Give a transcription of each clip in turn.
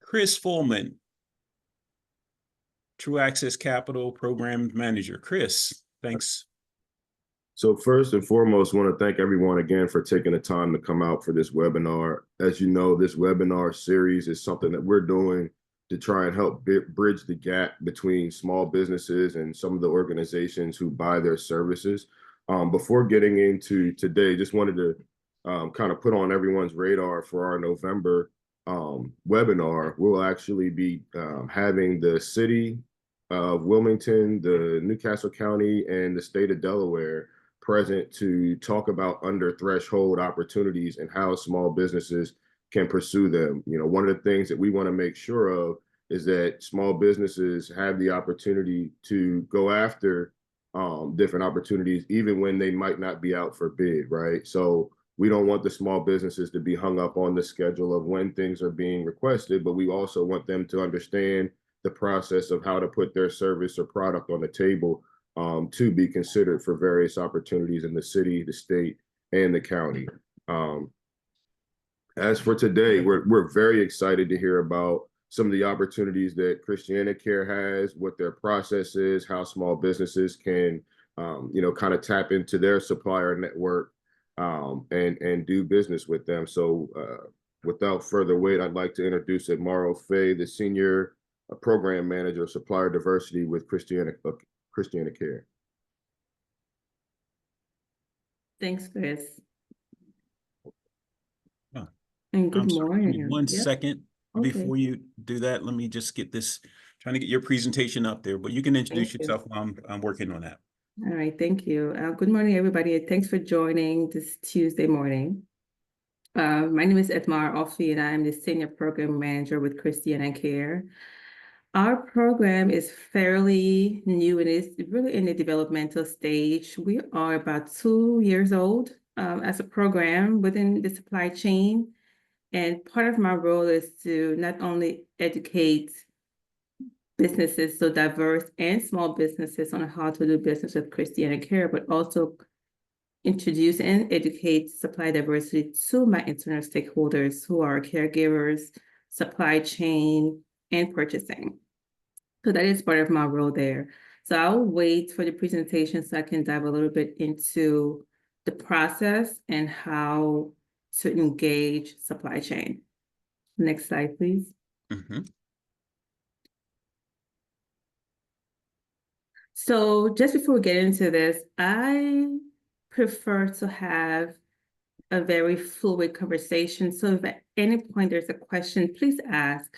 Chris Fullman, True Access Capital Program Manager. Chris, thanks. So first and foremost, I want to thank everyone again for taking the time to come out for this webinar. As you know, this webinar series is something that we're doing to try and help bridge the gap between small businesses and some of the organizations who buy their services. Before getting into today, just wanted to kind of put on everyone's radar for our November webinar. We'll actually be having the city of Wilmington, the Newcastle County, and the state of Delaware present to talk about under threshold opportunities and how small businesses can pursue them. You know, one of the things that we want to make sure of is that small businesses have the opportunity to go after different opportunities, even when they might not be out for bid, right? So we don't want the small businesses to be hung up on the schedule of when things are being requested, but we also want them to understand the process of how to put their service or product on the table to be considered for various opportunities in the city, the state, and the county. As for today, we're very excited to hear about some of the opportunities that ChristianaCare has, what their process is, how small businesses can, kind of tap into their supplier network and do business with them. So without further wait, I'd like to introduce Edmaro Fay, the Senior Program Manager of Supplier Diversity with ChristianaCare. Thanks, Chris. Oh, and good morning. Give me one second Okay. before you do that. Let me just get this, trying to get your presentation up there, but you can introduce yourself while I'm working on that. All right, thank you. Good morning, everybody. Thanks for joining this Tuesday morning. My name is Edmar Offi, and I'm the Senior Program Manager with ChristianaCare. Our program is fairly new and is really in the developmental stage. We are about 2 years old as a program within the supply chain. And part of my role is to not only educate businesses, so diverse and small businesses, on how to do business with ChristianaCare, but also introduce and educate supply diversity to my internal stakeholders who are caregivers, supply chain, and purchasing. So that is part of my role there. So I'll wait for the presentation so I can dive a little bit into the process and how to engage supply chain. Next slide, please. Mm-hmm. So just before we get into this, I prefer to have a very fluid conversation. So if at any point there's a question, please ask,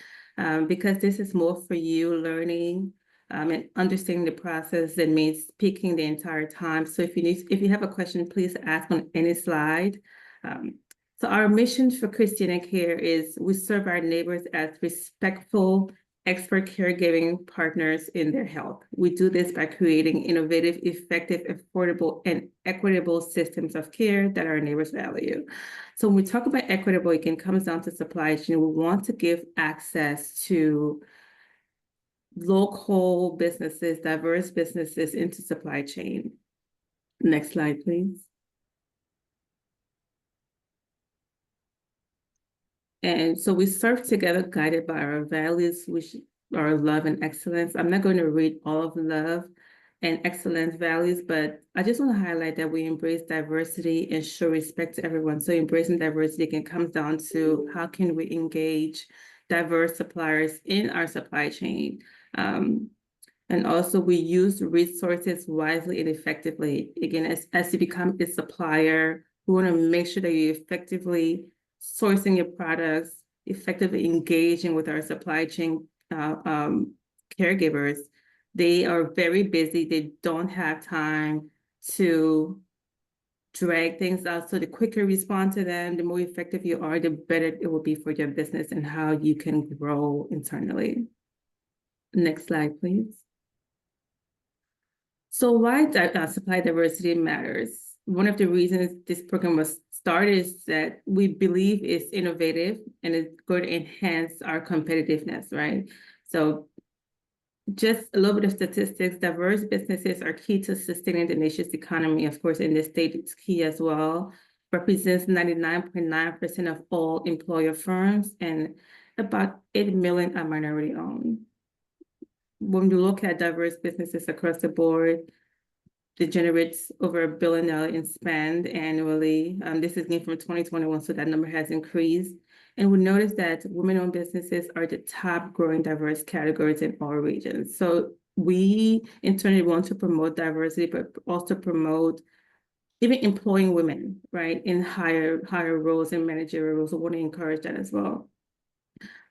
because this is more for you learning and understanding the process than me speaking the entire time. So if you have a question, please ask on any slide. So our mission for ChristianaCare is we serve our neighbors as respectful, expert caregiving partners in their health. We do this by creating innovative, effective, affordable, and equitable systems of care that our neighbors value. So when we talk about equitable, it comes down to supply chain. We want to give access to local businesses, diverse businesses into supply chain. Next slide, please. And so we serve together, guided by our values, which are love and excellence. I'm not going to read all of love and excellence values, but I just want to highlight that we embrace diversity and show respect to everyone. So embracing diversity can come down to how can we engage diverse suppliers in our supply chain. And also we use resources wisely and effectively. Again, as you become a supplier, we want to make sure that you effectively sourcing your products, effectively engaging with our supply chain caregivers. They are very busy. They don't have time to drag things out. So the quicker you respond to them, the more effective you are, the better it will be for your business and how you can grow internally. Next slide, please. So why supply diversity matters? One of the reasons this program was started is that we believe it's innovative and it's going to enhance our competitiveness, right? So just a little bit of statistics, diverse businesses are key to sustaining the nation's economy. Of course, in this state, it's key as well. represents 99.9% of all employer firms, and about 8 million are minority owned. When you look at diverse businesses across the board, it generates over $1 billion in spend annually. This is new from 2021, so that number has increased. And we notice that women-owned businesses are the top growing diverse categories in all regions. So we internally want to promote diversity, but also promote even employing women, right, in higher roles and managerial roles. We want to encourage that as well.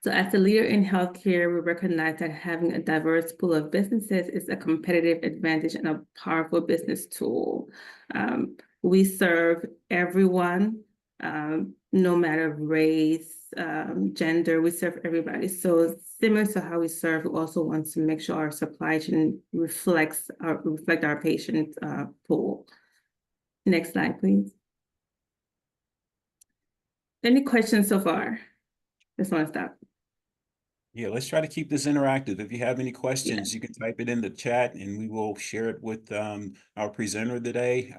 So as a leader in healthcare, we recognize that having a diverse pool of businesses is a competitive advantage and a powerful business tool. We serve everyone, no matter race, gender, we serve everybody. So similar to how we serve, we also want to make sure our supply chain reflect our patient pool. Next slide, please. Any questions so far? Just want to stop. Yeah, let's try to keep this interactive. If you have any questions, you can type it in the chat and we will share it with our presenter today.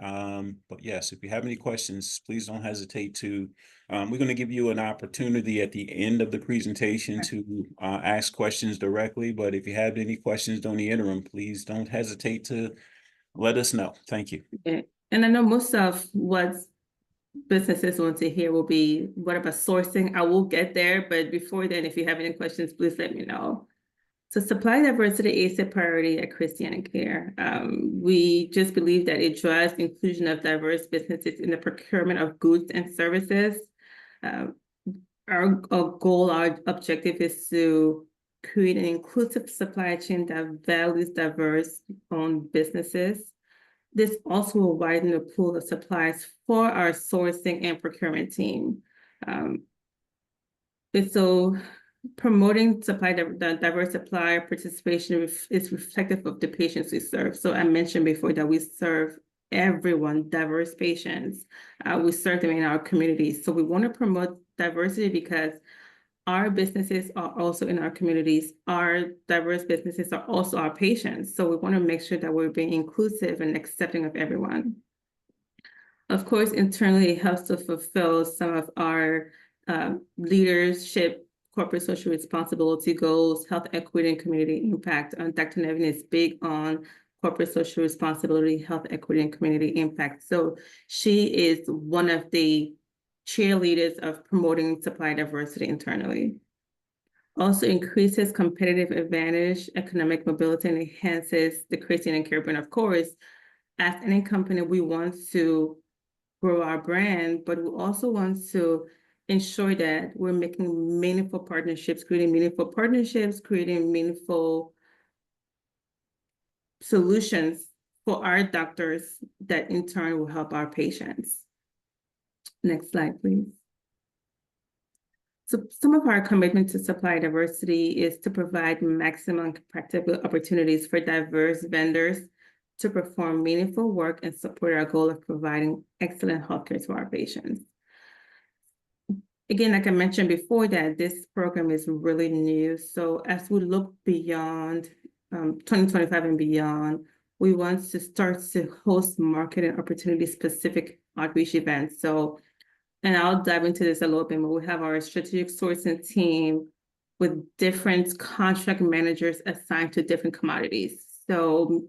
But yes, if you have any questions, please don't hesitate to, we're going to give you an opportunity at the end of the presentation to ask questions directly. But if you have any questions during the interim, please don't hesitate to let us know. Thank you. Yeah. And I know most of what businesses want to hear will be, what about sourcing? I will get there, but before then, if you have any questions, please let me know. So supply diversity is a priority at ChristianaCare. We just believe that it drives inclusion of diverse businesses in the procurement of goods and services. Our goal, our objective is to create an inclusive supply chain that values diverse-owned businesses. This also will widen the pool of supplies for our sourcing and procurement team. And so promoting diverse supplier participation is reflective of the patients we serve. So I mentioned before that we serve everyone, diverse patients. We serve them in our communities. So we want to promote diversity because our businesses are also in our communities. Our diverse businesses are also our patients. So we want to make sure that we're being inclusive and accepting of everyone. Of course, internally, it helps to fulfill some of our leadership, corporate social responsibility goals, health equity, and community impact. Dr. Nevin is big on corporate social responsibility, health equity, and community impact. So she is one of the cheerleaders of promoting supply diversity internally. Also increases competitive advantage, economic mobility, and enhances the ChristianaCare brand. Of course, as any company, we want to grow our brand, but we also want to ensure that we're making meaningful partnerships, creating meaningful solutions for our doctors that in turn will help our patients. Next slide, please. So some of our commitment to supply diversity is to provide maximum practical opportunities for diverse vendors to perform meaningful work and support our goal of providing excellent healthcare to our patients. Again, like I mentioned before, that this program is really new. So as we look beyond 2025 and beyond, we want to start to host market and opportunity specific outreach events. So, and I'll dive into this a little bit more. We have our strategic sourcing team with different contract managers assigned to different commodities. So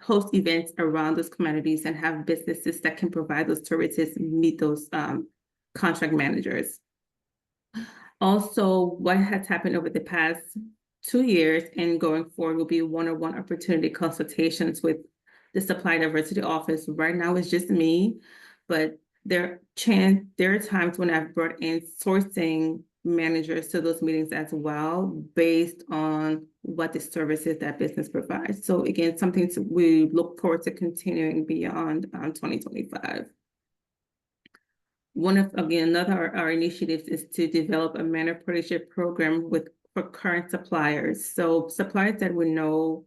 host events around those commodities and have businesses that can provide those services meet those contract managers. Also, what has happened over the past 2 years and going forward will be one-on-one opportunity consultations with the Supply Diversity Office. Right now it's just me, but there are times when I've brought in sourcing managers to those meetings as well, based on what the services that business provides. So again, something we look forward to continuing beyond 2025. Another of our initiatives is to develop a manner partnership program for current suppliers. So suppliers that we know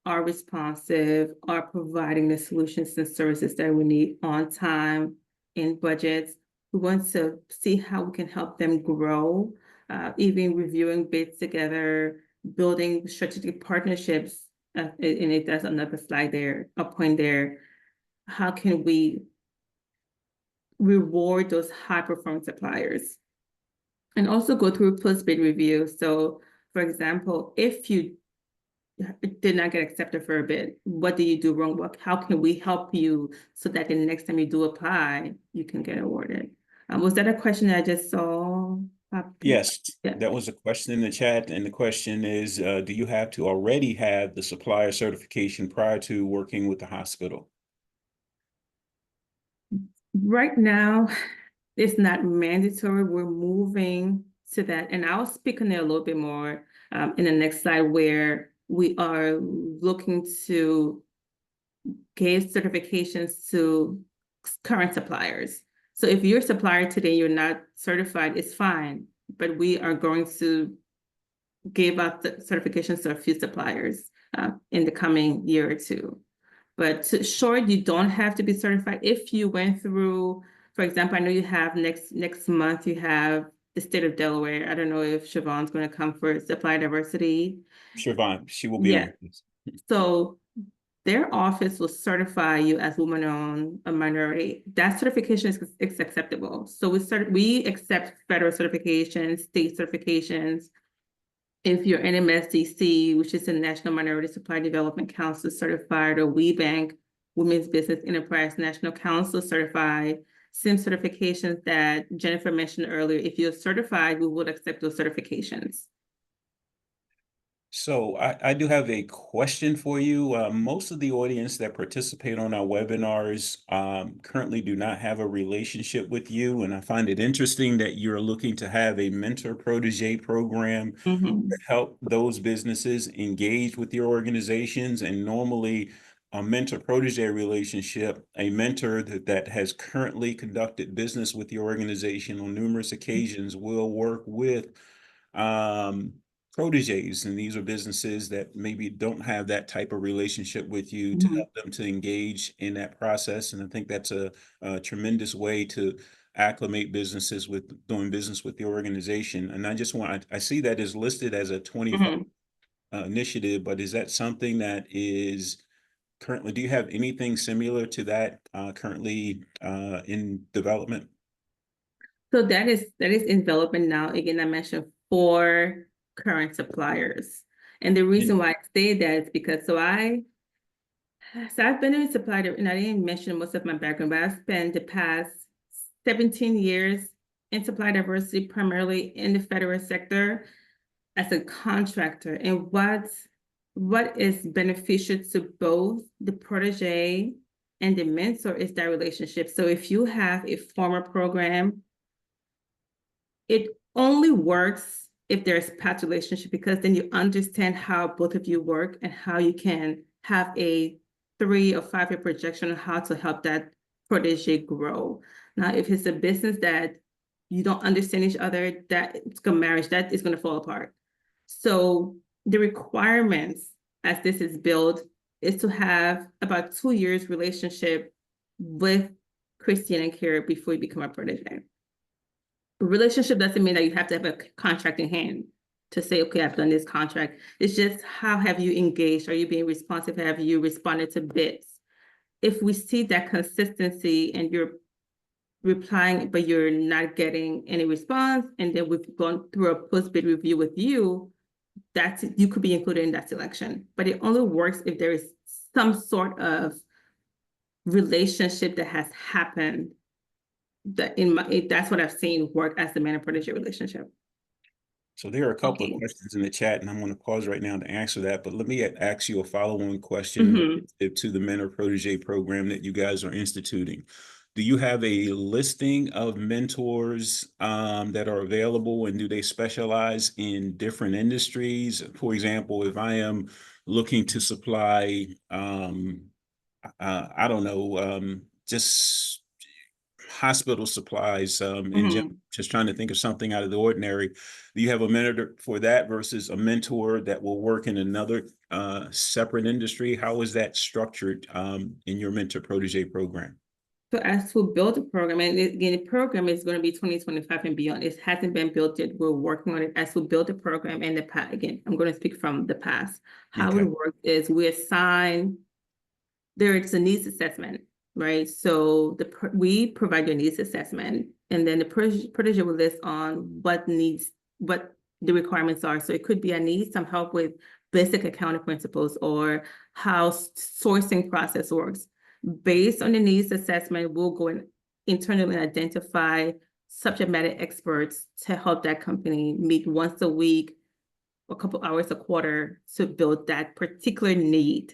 are responsive, are providing the solutions and services that we need on time, in budgets. We want to see how we can help them grow, even reviewing bids together, building strategic partnerships. And that's another slide there, a point there. How can we reward those high-performing suppliers. And also go through post-bid review. So, for example, if you did not get accepted for a bid, what did you do wrong? How can we help you so that the next time you do apply, you can get awarded? Was that a question that I just saw? Yes, Yeah. that was a question in the chat, and the question is, do you have to already have the supplier certification prior to working with the hospital? Right now, it's not mandatory. We're moving to that. And I'll speak on it a little bit more in the next slide, where we are looking to give certifications to current suppliers. So if you're a supplier today, you're not certified, it's fine. But we are going to give out the certifications to a few suppliers in the coming year or two. But sure, you don't have to be certified. If you went through, for example, I know you have next month, you have the state of Delaware. I don't know if Siobhan's going to come for supply diversity. Siobhan, she will be Yeah. on. So their office will certify you as woman-owned, a minority. That certification is acceptable. So we accept federal certifications, state certifications. If you're NMSDC, which is the National Minority Supply Development Council certified, or WeBank, Women's Business Enterprise National Council certified, SIM certifications that Jennifer mentioned earlier, if you're certified, we would accept those certifications. So I do have a question for you. Most of the audience that participate on our webinars currently do not have a relationship with you, and I find it interesting that you're looking to have a mentor protege program to help those businesses engage with your organizations. And normally, a mentor protege relationship, a mentor that has currently conducted business with your organization on numerous occasions, will work with proteges, and these are businesses that maybe don't have that type of relationship with you, to help them to engage in that process. And I think that's a tremendous way to acclimate businesses with doing business with the organization. And I see that is listed as a 25 initiative, but is that something that is currently, do you have anything similar to that currently in development? So that is in development now. Again, I mentioned 4 current suppliers. And the reason why I say that is because I've been in supplier, and I didn't mention most of my background, but I've spent the past 17 years in supply diversity, primarily in the federal sector as a contractor. And what is beneficial to both the protege and the mentor is that relationship. So if you have a former program, it only works if there's path relationship, because then you understand how both of you work and how you can have a 3 or 5 year projection on how to help that protege grow. Now, if it's a business that you don't understand each other, that it's a marriage that is going to fall apart. So the requirements as this is built is to have about 2 years relationship with ChristianaCare before you become a protege. Relationship doesn't mean that you have to have a contract in hand to say, okay, I've done this contract. It's just, how have you engaged? Are you being responsive? Have you responded to bids? If we see that consistency and you're replying, but you're not getting any response, and then we've gone through a post-bid review with you, you could be included in that selection. But it only works if there is some sort of relationship that has happened. That's what I've seen work as the mentor-protege relationship. So there are a couple of questions in the chat, and I'm going to pause right now to answer that. But let me ask you a follow-on question relative to the mentor protege program that you guys are instituting. Do you have a listing of mentors that are available, and do they specialize in different industries? For example, if I am looking to supply, I don't know, just hospital supplies in general, just trying to think of something out of the ordinary. Do you have a mentor for that versus a mentor that will work in another separate industry? How is that structured in your mentor protege program? So as to build a program, and again, the program is going to be 2025 and beyond. It hasn't been built yet. We're working on it. As we build a program in the past, again, I'm going to speak from the past. How it works is we assign, there is a needs assessment. right? So we provide your needs assessment, and then the protege will list on what the requirements are. So it could be, I need some help with basic accounting principles or how sourcing process works. Based on the needs assessment, we'll go and internally identify subject matter experts to help that company meet once a week, a couple hours a quarter to build that particular need.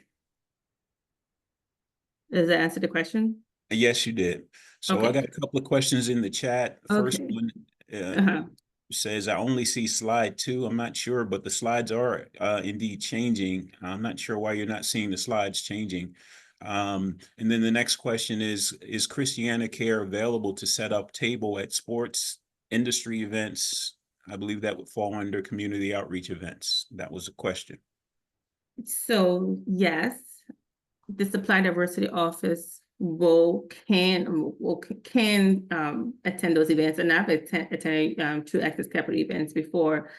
Does that answer the question? Yes, you did. So I Okay. got a couple of questions in the chat. First Okay. one Uh-huh. says, I only see slide 2. I'm not sure, but the slides are indeed changing. I'm not sure why you're not seeing the slides changing. And then the next question is ChristianaCare available to set up table at sports, industry events? I believe that would fall under community outreach events. That was a question. So yes, the supply diversity office can attend those events, and I've attended True Access Capital events before.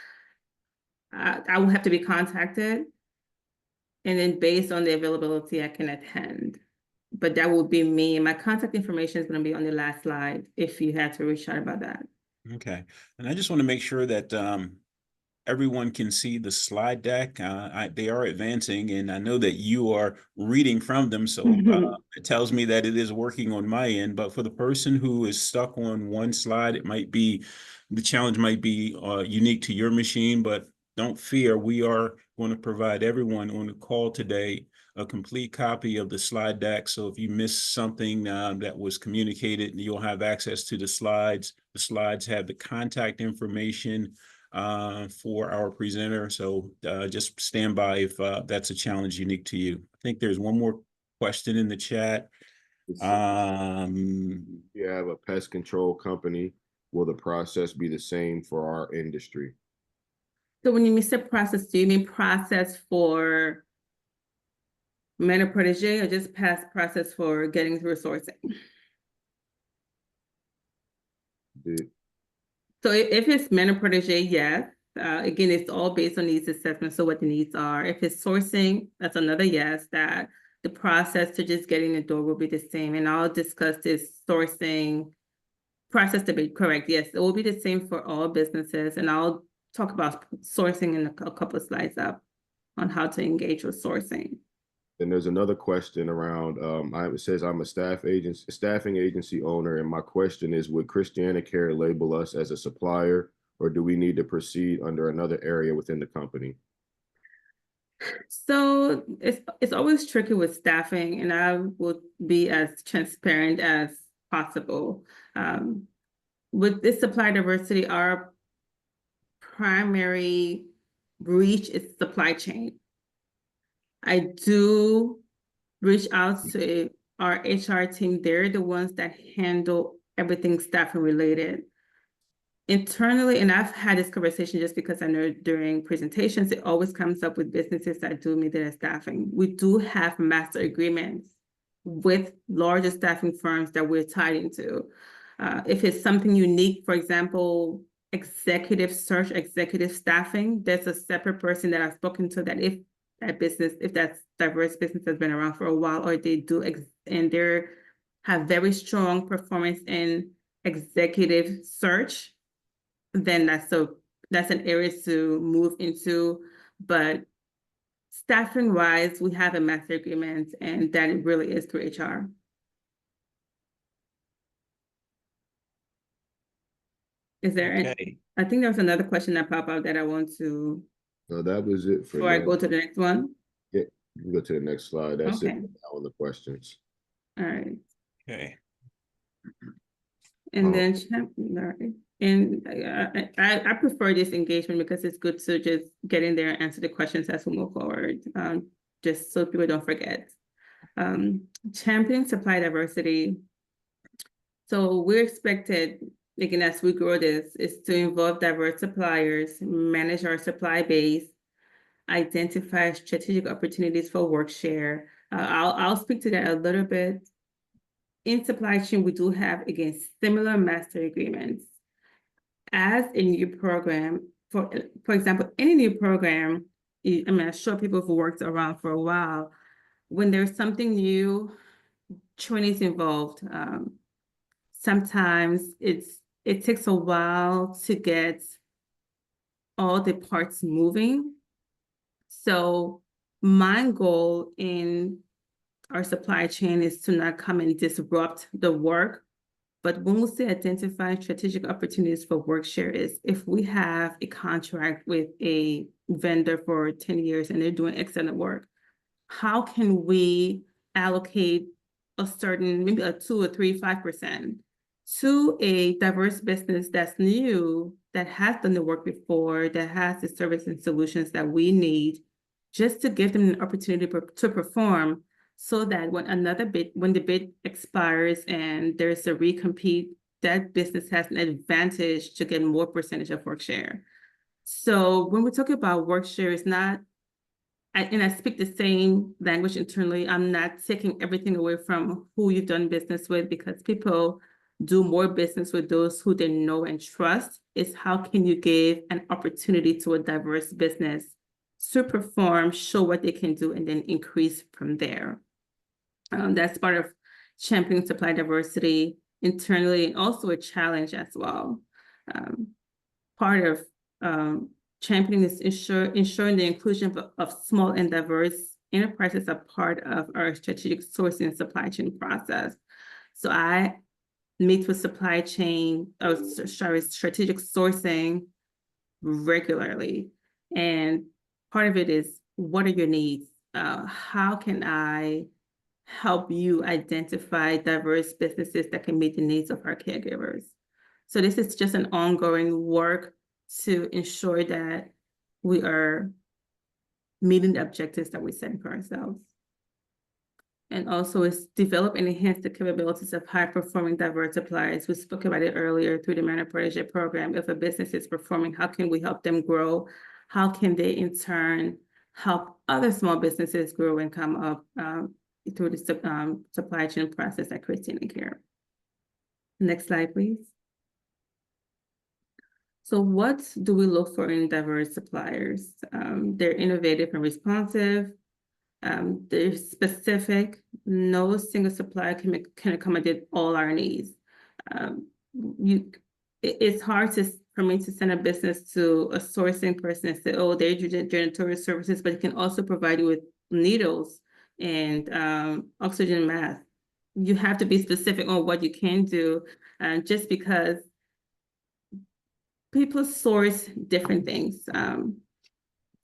I will have to be contacted, and then based on the availability, I can attend. But that will be me. My contact information is going to be on the last slide if you had to reach out about that. Okay. And I just want to make sure that everyone can see the slide deck. They are advancing, and I know that you are reading from them, so it tells me that it is working on my end. But for the person who is stuck on one slide, the challenge might be unique to your machine, but don't fear. We are going to provide everyone on the call today a complete copy of the slide deck. So if you missed something that was communicated, you'll have access to the slides. The slides have the contact information for our presenter. So just stand by if that's a challenge unique to you. I think there's one more question in the chat. You have a pest control company. Will the process be the same for our industry? So when you say process, do you mean process for mentor protege or just past process for getting through sourcing? So if it's mentor protege, yes. Again, it's all based on needs assessment, so what the needs are. If it's sourcing, that's another yes, that the process to just getting the door will be the same. And I'll discuss this sourcing process to be correct. Yes, it will be the same for all businesses. And I'll talk about sourcing in a couple of slides up on how to engage with sourcing. Then there's another question around, it says I'm a staffing agency owner, and my question is, would ChristianaCare label us as a supplier, or do we need to proceed under another area within the company? So it's always tricky with staffing, and I will be as transparent as possible. With this supply diversity, our primary reach is supply chain. I do reach out to our HR team. They're the ones that handle everything staffing related. Internally, and I've had this conversation just because I know during presentations, it always comes up with businesses that do need their staffing. We do have master agreements with larger staffing firms that we're tied into. If it's something unique, for example, executive search, executive staffing, there's a separate person that I've spoken to that if that diverse business has been around for a while, or they do and they have very strong performance in executive search, then that's an area to move into. But staffing wise, we have a master agreement, and that really is through HR. Is there Okay. I think there was another question that popped up that I want to. No, that was it for before I now. go to the next one. Yeah, you can go to the next slide. That's Okay. it for all the questions. All right. Okay. And then, all right. And I prefer this engagement because it's good to just get in there and answer the questions as we move forward, just so people don't forget. Champion supply diversity. So we're expected, again, as we grow this, is to involve diverse suppliers, manage our supply base, identify strategic opportunities for work share. I'll speak to that a little bit. In supply chain, we do have, again, similar master agreements. As a new program, for example, any new program, I'm sure people who've worked around for a while, when there's something new, trainings involved. Sometimes it takes a while to get all the parts moving. So my goal in our supply chain is to not come and disrupt the work. But when we say identifying strategic opportunities for work share is if we have a contract with a vendor for 10 years and they're doing excellent work, how can we allocate a certain, maybe a 2 or 3, 5% to a diverse business that's new, that has done the work before, that has the service and solutions that we need, just to give them an opportunity to perform, so that when the bid expires and there's a recompete, that business has an advantage to get more percentage of work share. So when we talk about work share, it's not, and I speak the same language internally. I'm not taking everything away from who you've done business with, because people do more business with those who they know and trust. It's how can you give an opportunity to a diverse business to perform, show what they can do, and then increase from there. That's part of championing supply diversity internally, and also a challenge as well. Part of championing is ensuring the inclusion of small and diverse enterprises are part of our strategic sourcing and supply chain process. So I meet with strategic sourcing regularly. And part of it is, what are your needs? How can I help you identify diverse businesses that can meet the needs of our caregivers? So this is just an ongoing work to ensure that we are meeting the objectives that we set for ourselves. And also is develop and enhance the capabilities of high-performing diverse suppliers. We spoke about it earlier through the Manor Protege program. If a business is performing, how can we help them grow? How can they in turn help other small businesses grow and come up through the supply chain process at ChristianaCare? Next slide, please. So what do we look for in diverse suppliers? They're innovative and responsive. They're specific. No single supplier can accommodate all our needs. It's hard for me to send a business to a sourcing person and say, oh, they do janitorial services, but it can also provide you with needles and oxygen mask. You have to be specific on what you can do, just because people source different things.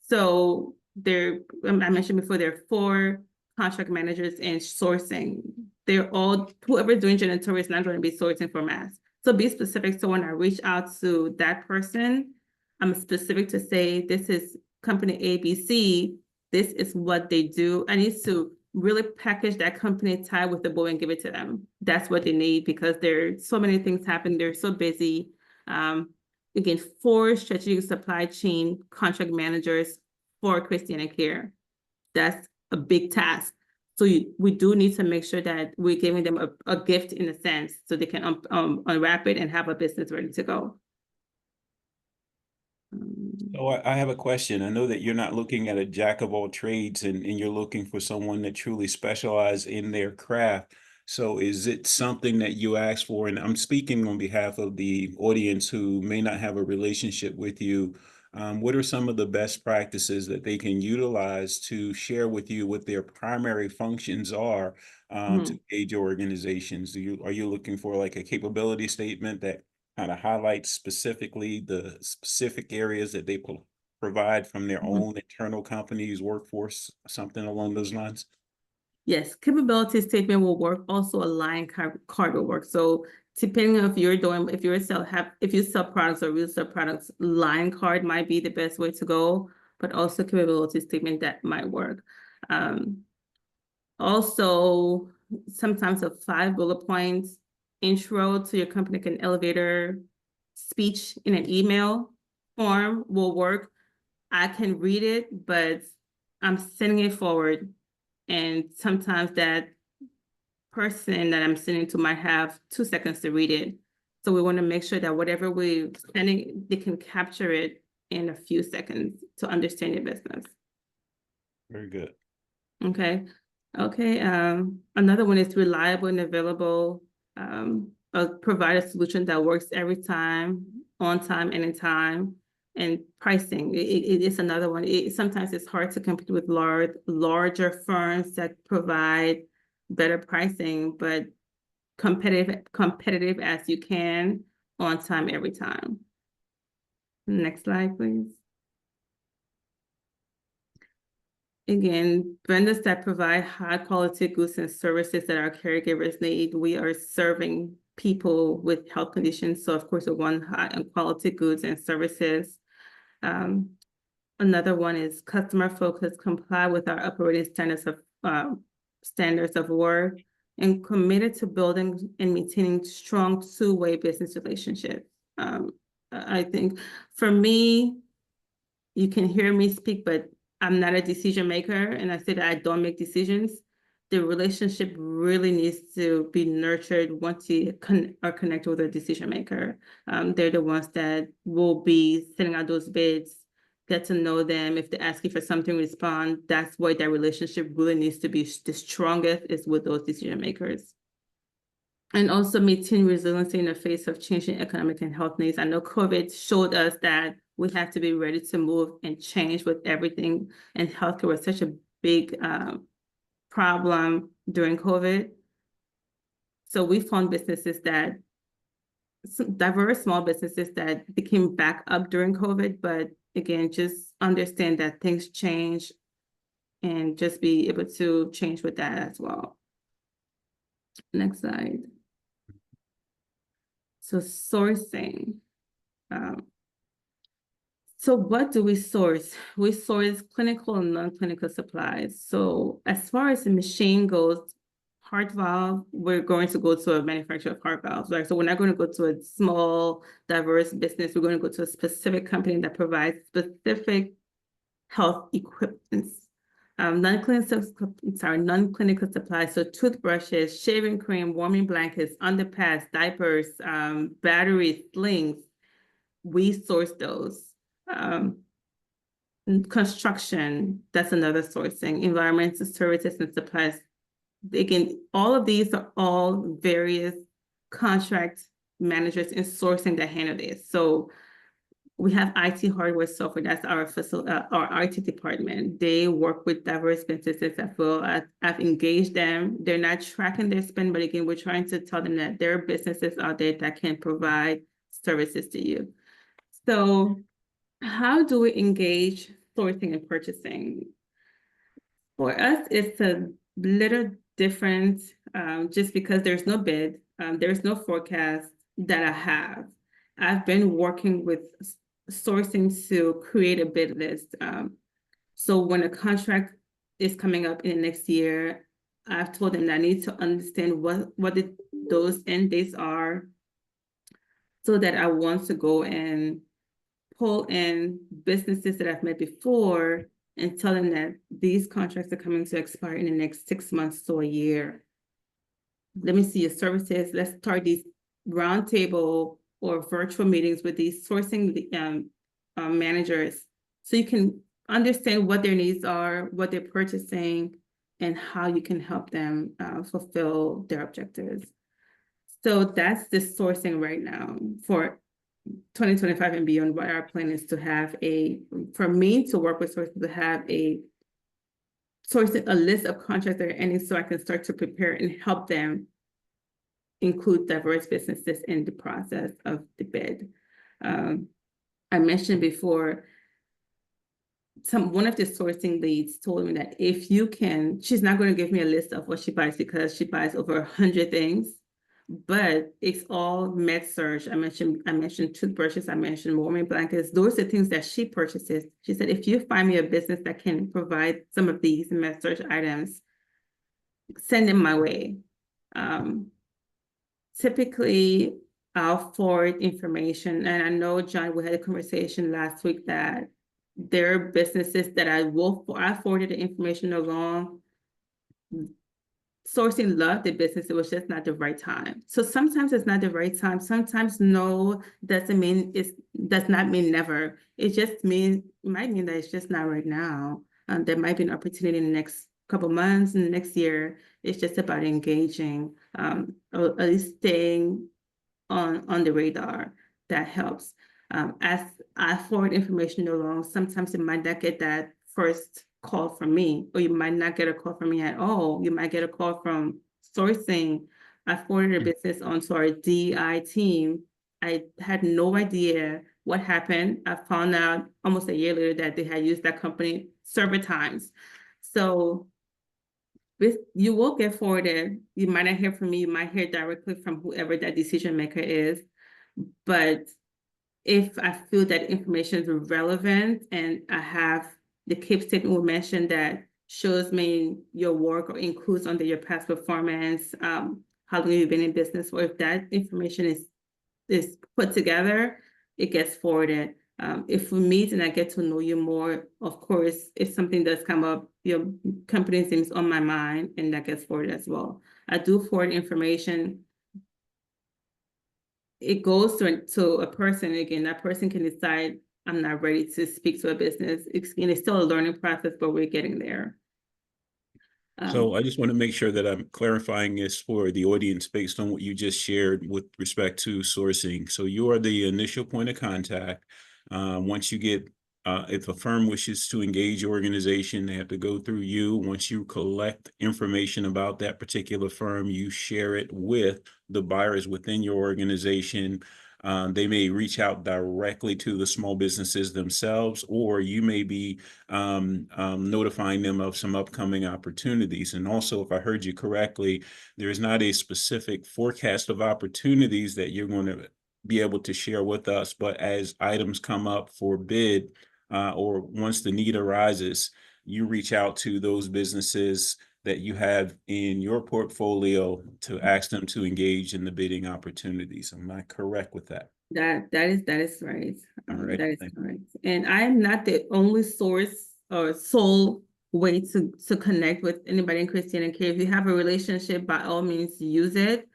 So I mentioned before, there are 4 contract managers in sourcing. Whoever's doing janitorial is not going to be sourcing for masks. So be specific. So when I reach out to that person, I'm specific to say, this is company ABC, this is what they do. I need to really package that company tie with the bow and give it to them. That's what they need, because there are so many things happening. They're so busy. Again, 4 strategic supply chain contract managers for ChristianaCare. That's a big task. So we do need to make sure that we're giving them a gift, in a sense, so they can unwrap it and have a business ready to go. So I have a question. I know that you're not looking at a jack of all trades, and you're looking for someone that truly specializes in their craft. So is it something that you ask for? And I'm speaking on behalf of the audience who may not have a relationship with you. What are some of the best practices that they can utilize to share with you what their primary functions are to aid your organizations? Are you looking for like a capability statement that kind of highlights specifically the specific areas that they provide from their own internal company's workforce, something along those lines? Yes, capability statement will work. Also, a line card will work. So depending on if you sell products or resell products, line card might be the best way to go, but also capability statement that might work. Also, sometimes a 5 bullet points intro to your company, like an elevator speech in an email form will work. I can read it, but I'm sending it forward. And sometimes that person that I'm sending to might have 2 seconds to read it. So we want to make sure that whatever we're sending, they can capture it in a few seconds to understand your business. Very good. Okay. Okay, another one is reliable and available. Provide a solution that works every time, on time and in time. And pricing, it is another one. Sometimes it's hard to compete with larger firms that provide better pricing, but competitive as you can, on time, every time. Next slide, please. Again, vendors that provide high quality goods and services that our caregivers need. We are serving people with health conditions. So of course, we want high and quality goods and services. Another one is customer focus, comply with our operating standards of work, and committed to building and maintaining strong two-way business relationships. I think for me, you can hear me speak, but I'm not a decision maker, and I say that I don't make decisions. The relationship really needs to be nurtured once you are connected with a decision maker. They're the ones that will be sending out those bids, get to know them. If they ask you for something, respond. That's why that relationship really needs to be the strongest, is with those decision makers. And also maintain resiliency in the face of changing economic and health needs. I know COVID showed us that we have to be ready to move and change with everything. And healthcare was such a big problem during COVID. So we found diverse small businesses that became back up during COVID. But again, just understand that things change and just be able to change with that as well. Next slide. So sourcing. So what do we source? We source clinical and non-clinical supplies. So as far as the machine goes, heart valve, we're going to go to a manufacturer of heart valves, right? So we're not going to go to a small, diverse business. We're going to go to a specific company that provides specific health equipment. Non-clinical supplies, so toothbrushes, shaving cream, warming blankets, underpads, diapers, batteries, slings. We source those. Construction, that's another sourcing. Environmental services and supplies. Again, all of these are all various contract managers in sourcing that handle this. So we have IT hardware software, that's our IT department. They work with diverse businesses as well. I've engaged them. They're not tracking their spend, but again, we're trying to tell them that there are businesses out there that can provide services to you. So how do we engage sourcing and purchasing? For us, it's a little different, just because there's no bid, there's no forecast that I have. I've been working with sourcing to create a bid list. So when a contract is coming up in the next year, I've told them that I need to understand what those end dates are, so that I want to go and pull in businesses that I've met before and tell them that these contracts are coming to expire in the next 6 months to a year. Let me see your services. Let's start these roundtable or virtual meetings with these sourcing managers, so you can understand what their needs are, what they're purchasing, and how you can help them fulfill their objectives. So that's the sourcing right now for 2025 and beyond. What our plan is to have for me to work with sources, to have a list of contracts that are ending, so I can start to prepare and help them include diverse businesses in the process of the bid. I mentioned before, one of the sourcing leads told me that she's not going to give me a list of what she buys, because she buys over 100 things, but it's all med surg. I mentioned toothbrushes, I mentioned warming blankets. Those are things that she purchases. She said, if you find me a business that can provide some of these med surg items, send them my way. Typically, I'll forward information, and I know, John, we had a conversation last week that there are businesses that I forwarded the information along. Sourcing loved the business, it was just not the right time. So sometimes it's not the right time. Sometimes no does not mean never. It might mean that it's just not right now. There might be an opportunity in the next couple months, and the next year it's just about engaging, or at least staying on the radar. That helps. As I forward information along, sometimes you might not get that first call from me, or you might not get a call from me at all. You might get a call from sourcing. I forwarded a business onto our DI team. I had no idea what happened. I found out almost a year later that they had used that company several times. So you will get forwarded. You might not hear from me. You might hear directly from whoever that decision maker is. But if I feel that information is relevant and I have the CAPE statement we mentioned that shows me your work or includes under your past performance, how long you've been in business, or if that information is put together, it gets forwarded. If we meet and I get to know you more, of course, if something does come up, your company seems on my mind, and that gets forwarded as well. I do forward information. It goes to a person. Again, that person can decide, I'm not ready to speak to a business. It's still a learning process, but we're getting there. So I just want to make sure that I'm clarifying this for the audience based on what you just shared with respect to sourcing. So you are the initial point of contact. Once you get, if a firm wishes to engage your organization, they have to go through you. Once you collect information about that particular firm, you share it with the buyers within your organization. They may reach out directly to the small businesses themselves, or you may be notifying them of some upcoming opportunities. And also, if I heard you correctly, there is not a specific forecast of opportunities that you're going to be able to share with us, but as items come up for bid, or once the need arises, you reach out to those businesses that you have in your portfolio to ask them to engage in the bidding opportunities. Am I correct with that? That is right. All right. That is correct. And I'm not the only source or sole way to connect with anybody in ChristianaCare. If you have a relationship, by all means, use it.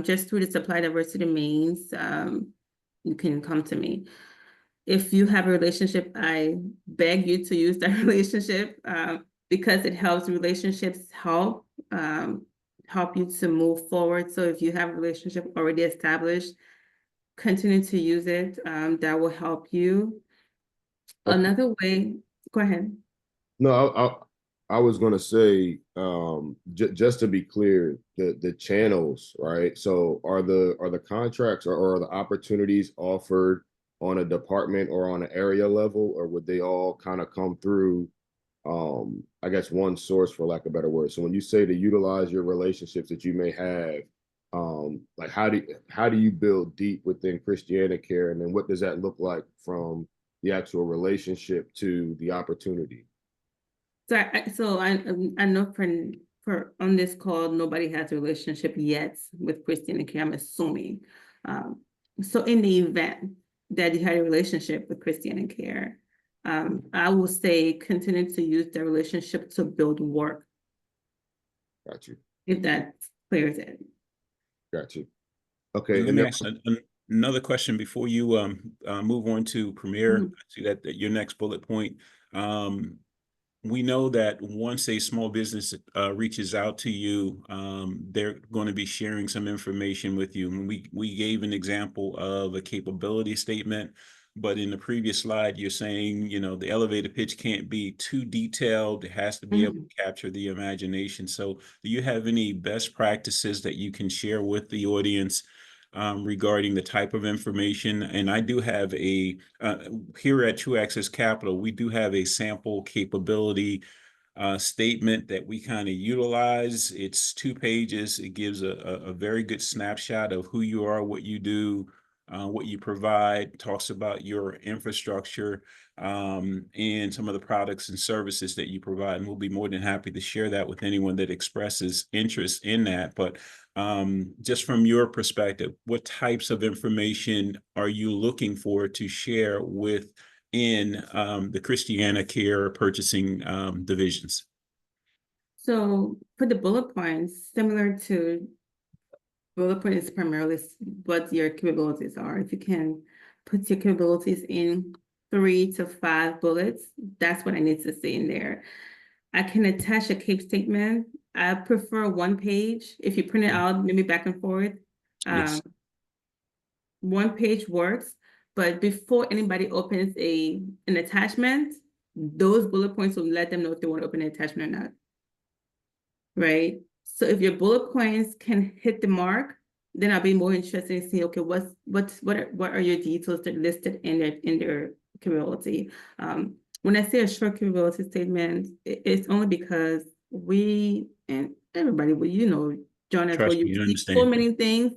Just through the supply diversity means, you can come to me. If you have a relationship, I beg you to use that relationship, because it helps. Relationships help you to move forward. So if you have a relationship already established, continue to use it. That will help you. Okay. Another way, go ahead. No, I was going to say, just to be clear, the channels, right? So are the contracts or are the opportunities offered on a department or on an area level, or would they all kind of come through, I guess, one source, for lack of a better word? So when you say to utilize your relationships that you may have, like how do you build deep within ChristianaCare, and then what does that look like from the actual relationship to the opportunity? So I know for on this call, nobody has a relationship yet with ChristianaCare, I'm assuming. So in the event that you had a relationship with ChristianaCare, I will say continue to use the relationship to build work. Got you. If that clears it. Got you. Okay. Let me ask another question before you move on to Premier. Mhm. I see that your next bullet point. We know that once a small business reaches out to you, they're going to be sharing some information with you. And we gave an example of a capability statement, but in the previous slide, you're saying, the elevator pitch can't be too detailed. It has to be able to capture the imagination. So do you have any best practices that you can share with the audience regarding the type of information? And I do have here at True Access Capital, we do have a sample capability statement that we kind of utilize. It's 2 pages. It gives a very good snapshot of who you are, what you do, what you provide, talks about your infrastructure, and some of the products and services that you provide. And we'll be more than happy to share that with anyone that expresses interest in that. But just from your perspective, what types of information are you looking for to share within the ChristianaCare purchasing divisions? So for the bullet points, similar to bullet point is primarily what your capabilities are. If you can put your capabilities in 3 to 5 bullets, that's what I need to see in there. I can attach a CAPE statement. I prefer one page. If you print it out, maybe back and forth. Yes. One page works, but before anybody opens an attachment, those bullet points will let them know if they want to open an attachment or not. Right? So if your bullet points can hit the mark, then I'll be more interested in seeing, okay, what are your details that are listed in their capability. When I say a short capability statement, it's only because we and everybody, well, you know, John, as well, Trust you me, you see so understand. many things,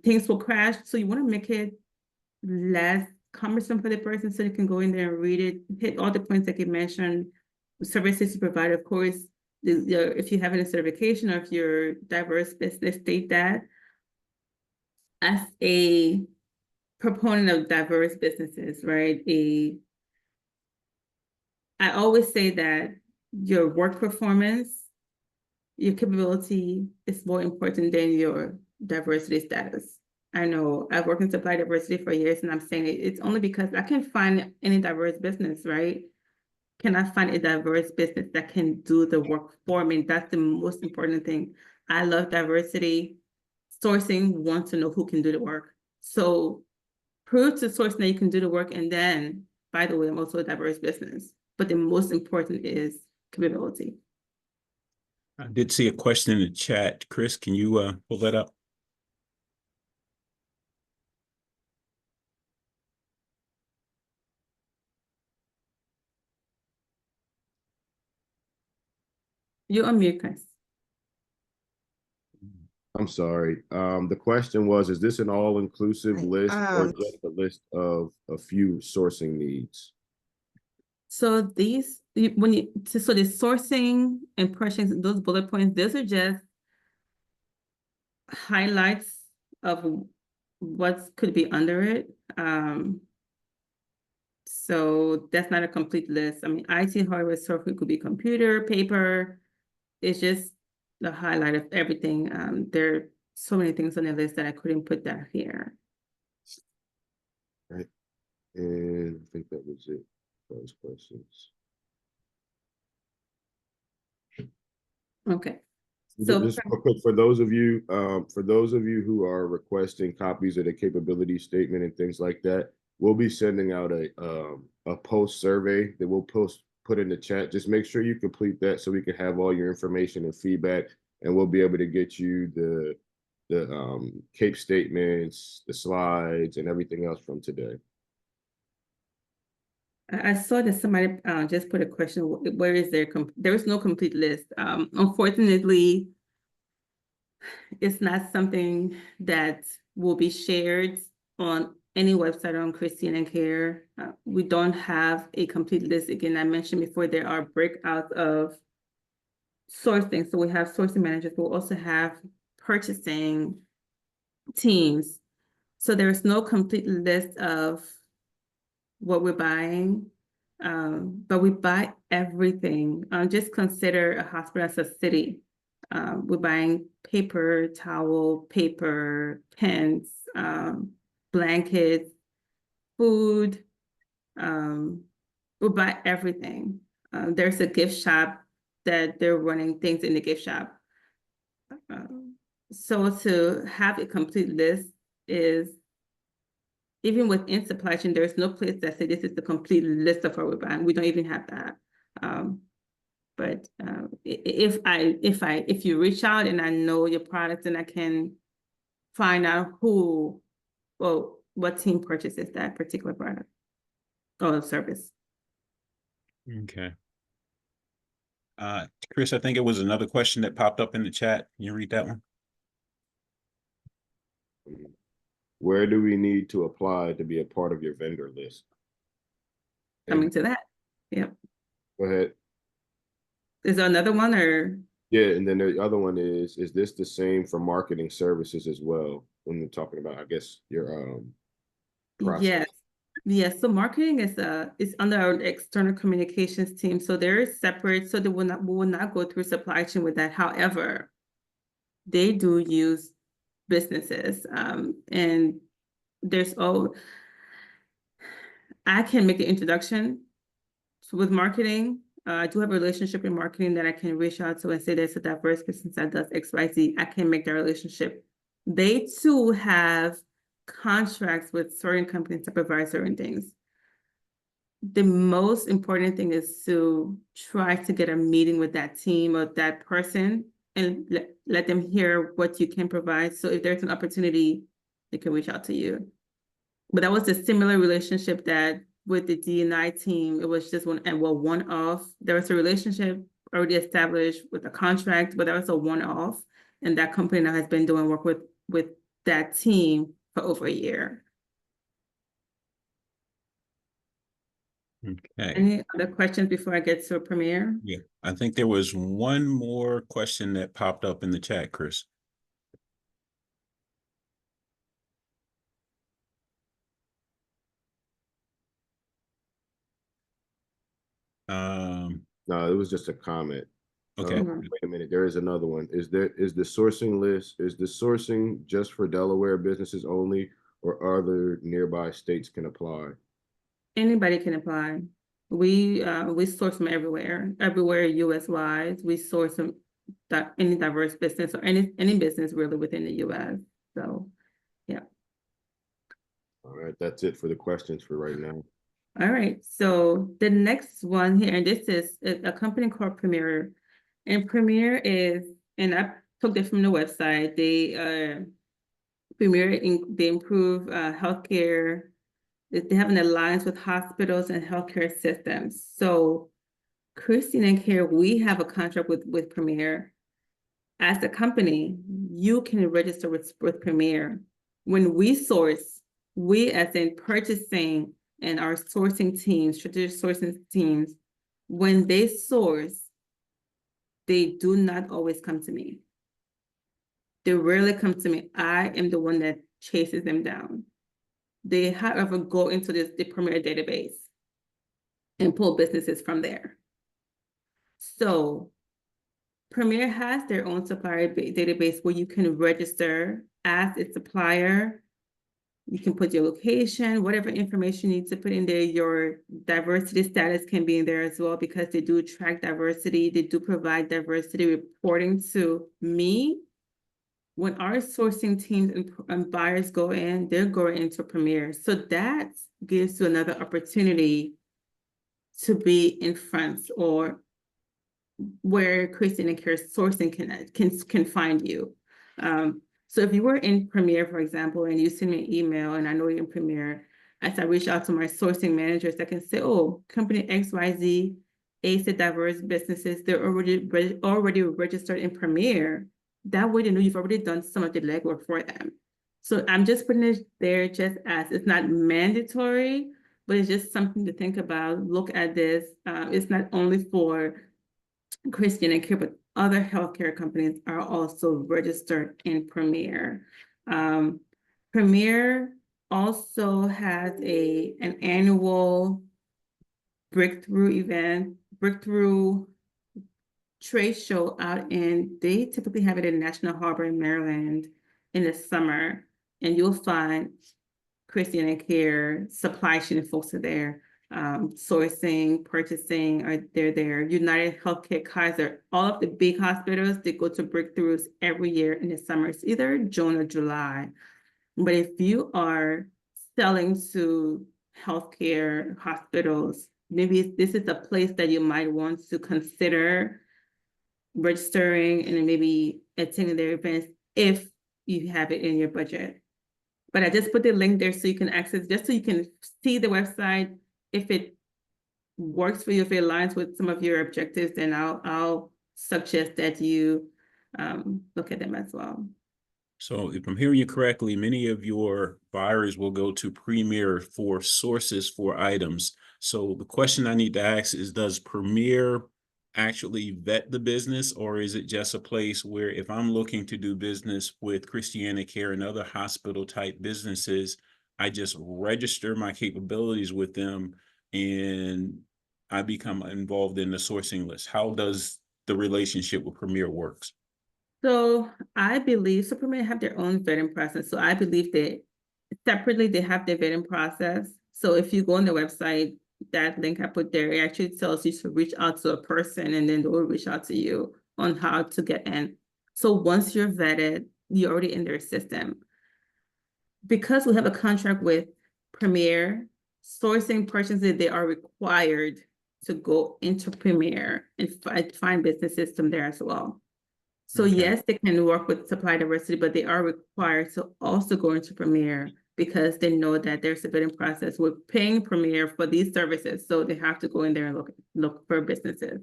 things will crash. So you want to make it less cumbersome for the person so they can go in there and read it, hit all the points that you mentioned, services you provide, of course, if you have any certification or if you're diverse business, state that. As a proponent of diverse businesses, right? I always say that your work performance, your capability is more important than your diversity status. I know I've worked in supply diversity for years, and I'm saying it's only because I can't find any diverse business, right? Can I find a diverse business that can do the work for me? That's the most important thing. I love diversity. Sourcing wants to know who can do the work. So prove to sourcing that you can do the work. And then, by the way, I'm also a diverse business. But the most important is capability. I did see a question in the chat. Chris, can you pull that up? You're on mute, Chris. I'm sorry. The question was, is this an all-inclusive list or just a list of a few sourcing needs? So the sourcing and purchasing, those bullet points, those are just highlights of what could be under it. So that's not a complete list. I mean, IT hardware software could be computer, paper. It's just the highlight of everything. There are so many things on the list that I couldn't put that here. Right. And I think that was it. Those questions. Okay. So just real quick, for those of you who are requesting copies of the capability statement and things like that, we'll be sending out a post survey that we'll put in the chat. Just make sure you complete that so we can have all your information and feedback, and we'll be able to get you the CAPE statements, the slides, and everything else from today. I saw that somebody just put a question, where is there is no complete list. Unfortunately, it's not something that will be shared on any website on ChristianaCare. We don't have a complete list. Again, I mentioned before, there are breakouts of sourcing. So we have sourcing managers. We'll also have purchasing teams. So there's no complete list of what we're buying, but we buy everything. Just consider a hospital as a city. We're buying paper, towel, paper, pens, blankets, food. We buy everything. There's a gift shop that they're running things in the gift shop. So to have a complete list is, even within supply chain, there's no place that says this is the complete list of what we're buying. We don't even have that. But if you reach out and I know your product, and I can find out what team purchases that particular product or service. Okay. Chris, I think it was another question that popped up in the chat. Can you read that one? Where do we need to apply to be a part of your vendor list? Coming to that. Yep. Go ahead. Is there another one, or? Yeah, and then the other one is this the same for marketing services as well? When we're talking about, I guess, your process. Yes. So marketing is under our external communications team. So they're separate. So we will not go through supply chain with that. However, they do use businesses, and I can make the introduction with marketing. I do have a relationship in marketing that I can reach out to and say there's a diverse business that does XYZ. I can make that relationship. They too have contracts with certain companies to provide certain things. The most important thing is to try to get a meeting with that team or that person and let them hear what you can provide. So if there's an opportunity, they can reach out to you. But that was a similar relationship that with the D&I team, it was just one-off. There was a relationship already established with a contract, but that was a one-off. And that company now has been doing work with that team for over a year. Okay. Any other questions before I get to Premier? Yeah, I think there was one more question that popped up in the chat, Chris. No, it was just a comment. Okay. Wait a minute, there is another one. Is the sourcing just for Delaware businesses only, or other nearby states can apply? Anybody can apply. We source from everywhere US wide. We source from any diverse business or any business really within the US. So yeah. All right, that's it for the questions for right now. All right. So the next one here, and this is a company called Premier. And Premier is, and I took it from the website. They they improve healthcare. They have an alliance with hospitals and healthcare systems. So ChristianaCare, we have a contract with Premier. As a company, you can register with Premier. When we source, we as in purchasing and our sourcing teams, strategic sourcing teams, when they source, they do not always come to me. They rarely come to me. I am the one that chases them down. They, however, go into the Premier database and pull businesses from there. So Premier has their own supplier database where you can register as a supplier. You can put your location, whatever information you need to put in there. Your diversity status can be in there as well because they do track diversity. They do provide diversity reporting to me. When our sourcing teams and buyers go in, they're going into Premier. So that gives you another opportunity to be in front or where ChristianaCare sourcing can find you. So if you were in Premier, for example, and you send me an email and I know you're in Premier, as I reach out to my sourcing managers, I can say, oh, company XYZ, ACE diverse businesses, they're already registered in Premier. That way they know you've already done some of the legwork for them. So I'm just putting it there just as it's not mandatory, but it's just something to think about. Look at this. It's not only for ChristianaCare, but other healthcare companies are also registered in Premier. Premier also has an annual breakthrough trade show out in, they typically have it in National Harbor in Maryland in the summer, and you'll find ChristianaCare supply chain folks are there. Sourcing, purchasing, they're there. United Healthcare, Kaiser, all of the big hospitals, they go to breakthroughs every year in the summer. It's either June or July. But if you are selling to healthcare hospitals, maybe this is a place that you might want to consider registering and then maybe attending their events if you have it in your budget. But I just put the link there so you can access, just so you can see the website. If it works for you, if it aligns with some of your objectives, then I'll suggest that you look at them as well. So if I'm hearing you correctly, many of your buyers will go to Premier for sources for items. So the question I need to ask is, does Premier actually vet the business, or is it just a place where if I'm looking to do business with ChristianaCare and other hospital type businesses, I just register my capabilities with them and I become involved in the sourcing list? How does the relationship with Premier works? So I believe Premier have their own vetting process. So I believe that separately they have their vetting process. So if you go on the website, that link I put there, it actually tells you to reach out to a person and then they'll reach out to you on how to get in. So once you're vetted, you're already in their system. Because we have a contract with Premier, sourcing purchases, they are required to go into Premier and find business system there as well. So Okay. yes, they can work with supply diversity, but they are required to also go into Premier because they know that there's a bidding process. We're paying Premier for these services, so they have to go in there and look for businesses.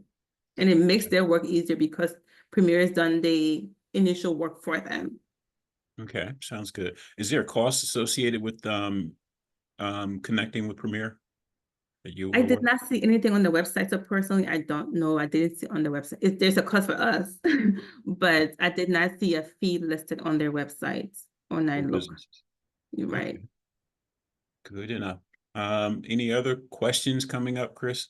And it makes their work easier because Premier has done the initial work for them. Okay, sounds good. Is there a cost associated with connecting with Premier that you I did aware? not see anything on the website, so personally, I don't know. I didn't see on the website. There's a cost for us, but I did not see a fee listed on their website when I For look. businesses? You're right. Okay, good enough. Any other questions coming up, Chris?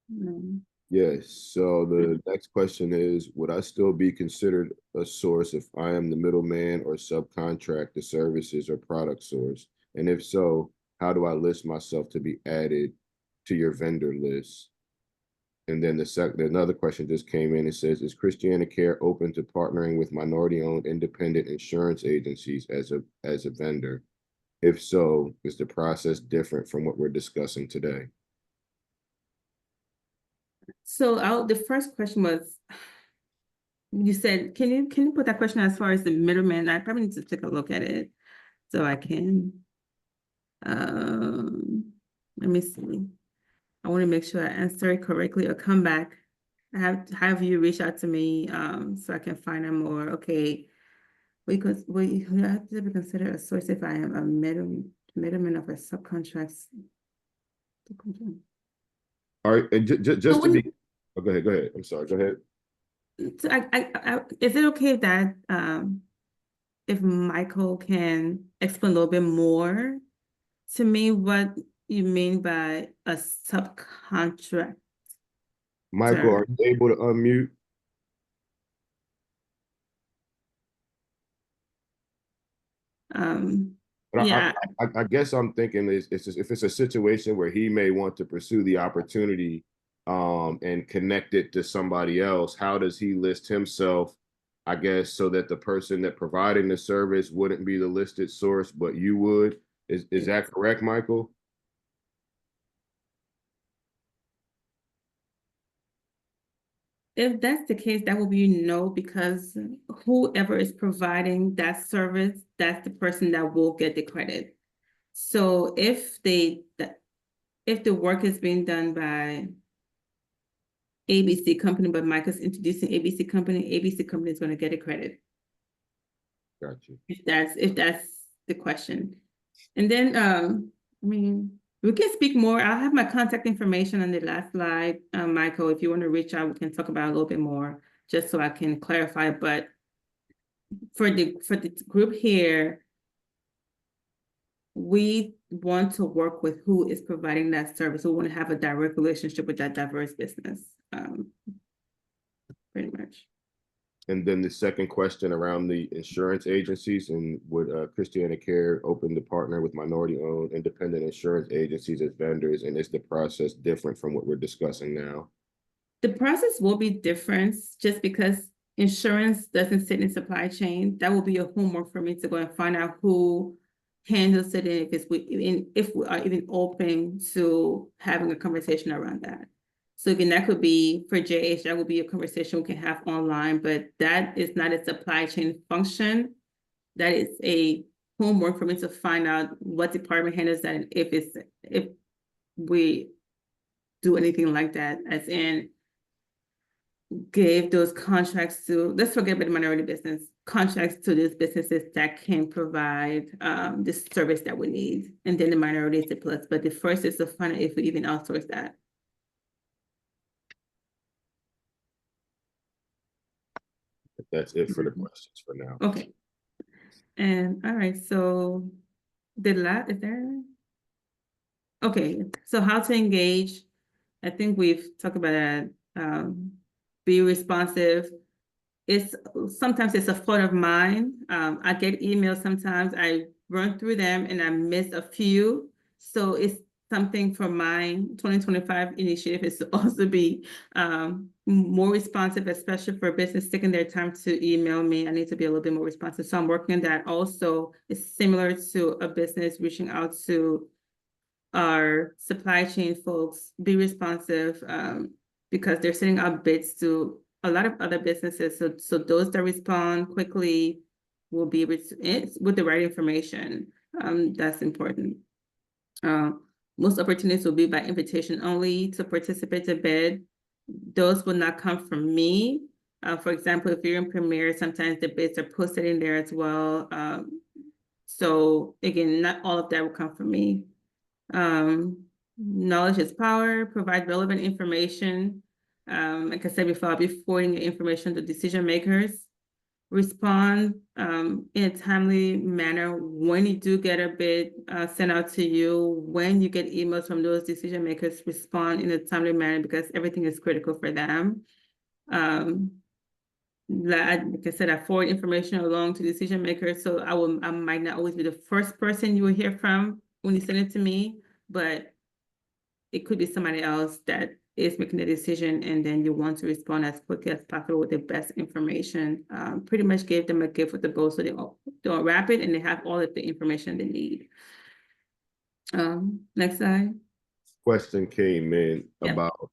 No. Yes, so the next question is, would I still be considered a source if I am the middleman or subcontract the services or product source? And if so, how do I list myself to be added to your vendor list? And then another question just came in. It says, is ChristianaCare open to partnering with minority-owned independent insurance agencies as a vendor? If so, is the process different from what we're discussing today? So the first question was, you said, can you put that question as far as the middleman? I probably need to take a look at it so I can. Let me see. I want to make sure I answer it correctly or come back. Have you reach out to me so I can find out more. Okay. Because we have to be considered a source if I am a middleman of a subcontract. All right, and just So to be, oh, go ahead. I'm sorry, go ahead. So is it okay that if Michael can explain a little bit more to me what you mean by a subcontractor? Michael, are you able to unmute? But Yeah, I guess I'm thinking it's just, if it's a situation where he may want to pursue the opportunity and connect it to somebody else, how does he list himself, I guess, so that the person that providing the service wouldn't be the listed source, but you would? Is that correct, Michael? if that's the case, that will be no, because whoever is providing that service, that's the person that will get the credit. So if the work is being done by ABC company, but Michael's introducing ABC company is going to get a credit. Got you. If that's the question. And then I mean, we can speak more. I'll have my contact information on the last slide. Michael, if you want to reach out, we can talk about it a little bit more, just so I can clarify. But for the group here, we want to work with who is providing that service. We want to have a direct relationship with that diverse business. Pretty much. And then the second question around the insurance agencies, and would ChristianaCare open to partner with minority-owned independent insurance agencies as vendors, and is the process different from what we're discussing now? The process will be different just because insurance doesn't sit in supply chain. That will be a homework for me to go and find out who handles it and if we are even open to having a conversation around that. So again, that could be for JH, that would be a conversation we can have online, but that is not a supply chain function. That is a homework for me to find out what department handles that and if we do anything like that, as in give those contracts to, let's forget about the minority business, contracts to these businesses that can provide this service that we need. And then the minority is the plus, but the first is to find out if we even outsource that. That's it for the questions for now. Okay. And all right, so is there? Okay, so how to engage. I think we've talked about that. Be responsive. Sometimes it's a thought of mine. I get emails sometimes. I run through them and I missed a few. So it's something for my 2025 initiative is to also be more responsive, especially for business taking their time to email me. I need to be a little bit more responsive. So I'm working on that. Also, it's similar to a business reaching out to our supply chain folks, be responsive because they're sending out bids to a lot of other businesses. So those that respond quickly will be with the right information. That's important. Most opportunities will be by invitation only to participate in bid. Those will not come from me. For example, if you're in Premier, sometimes the bids are posted in there as well. So again, not all of that will come from me. Knowledge is power, provide relevant information. Like I said before, I'll be forwarding the information to decision makers. Respond in a timely manner when you do get a bid sent out to you. When you get emails from those decision makers, respond in a timely manner because everything is critical for them. Like I said, I forward information along to decision makers, so I might not always be the first person you will hear from when you send it to me, but it could be somebody else that is making the decision, and then you want to respond as quickly as possible with the best information. Pretty much give them a gift with the bow, so they'll wrap it and they have all of the information they need. Next slide. Question came in Yeah. about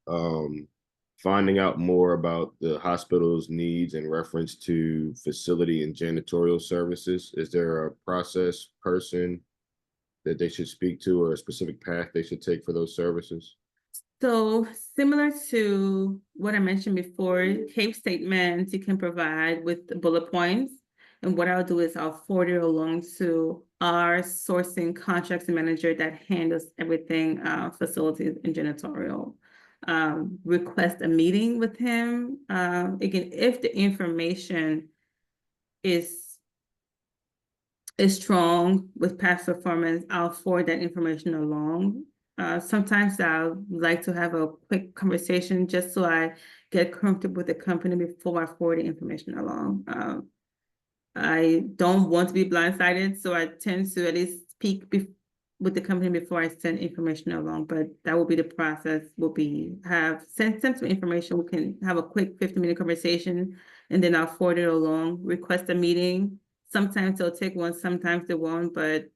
finding out more about the hospital's needs in reference to facility and janitorial services. Is there a process person that they should speak to or a specific path they should take for those services? So similar to what I mentioned before, case statements you can provide with the bullet points. And what I'll do is I'll forward it along to our sourcing contracts manager that handles everything facilities and janitorial. Request a meeting with him. Again, if the information is strong with past performance, I'll forward that information along. Sometimes I like to have a quick conversation just so I get comfortable with the company before I forward the information along. I don't want to be blindsided, so I tend to at least speak with the company before I send information along, but that will be the process. Will be send some information. We can have a quick 15-minute conversation, and then I'll forward it along, request a meeting. Sometimes they'll take one, sometimes they won't, but